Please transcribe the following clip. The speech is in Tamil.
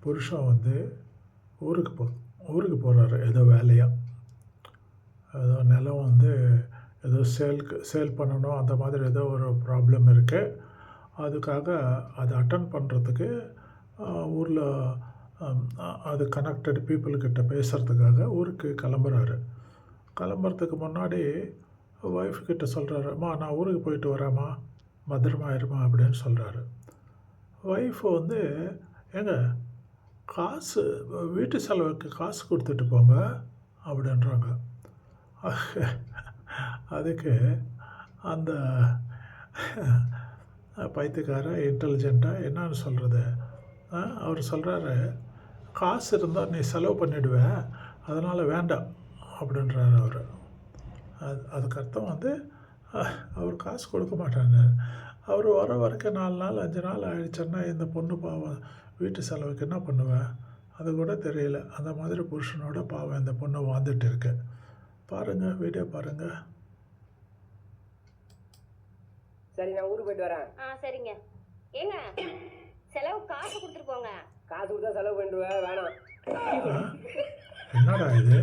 புருஷன் வந்து ஊருக்கு போகிறாரு ஏதோ வேலையாக. ஏதோ நிலம் வந்து ஏதோ சேல் பண்ணணும், அந்த மாதிரி ஏதோ ஒரு ப்ராப்ளம் இருக்குது. அதுக்காக அதை அட்டன் பண்ணுறதுக்கு ஊரில் அது கனெக்டட் பீப்புள்கிட்ட பேசுகிறதுக்காக ஊருக்கு கிளம்புறதுக்கு முன்னாடி ஒய்ஃப் கிட்ட சொல்கிறாரு, அம்மா நான் ஊருக்கு போயிட்டு வரேம்மா, பத்திரமா இருமா அப்படின்னு சொல்கிறாரு. ஒய்ஃப் வந்து ஏங்க காசு வீட்டு செலவுக்கு காசு கொடுத்துட்டு போங்க அப்படின்றாங்க. அதுக்கு அந்த பைத்தியக்கார இன்டெலிஜென்ட்டாக என்னன்னு சொல்கிறது, அவர் சொல்கிறாரு, காசு இருந்தால் நீ செலவு பண்ணிவிடுவேன், அதனால் வேண்டாம் அப்படின்றாரு அவர். அதுக்கு அர்த்தம் வந்து அவர் காசு கொடுக்க மாட்டாங்க. அவர் வர வரைக்கும் 4 நாள் 5 நாள் ஆகிடுச்சுன்னா இந்த பொண்ணு பாவம் வீட்டு செலவுக்கு என்ன பண்ணுவேன் அது கூட தெரியல. அந்த மாதிரி புருஷனோட பாவம் இந்த பொண்ணு வாழ்ந்துட்டு இருக்கு. பாருங்கள், வீடியோ பாருங்கள். சரி, நான் ஊருக்கு போயிட்டு வரேன். சரிங்க. ஏங்க செலவு காசு கொடுத்துட்டு போங்க. காசு கொடுத்தா செலவு பண்ணிடுவேன், வேணாம். என்னடா இது?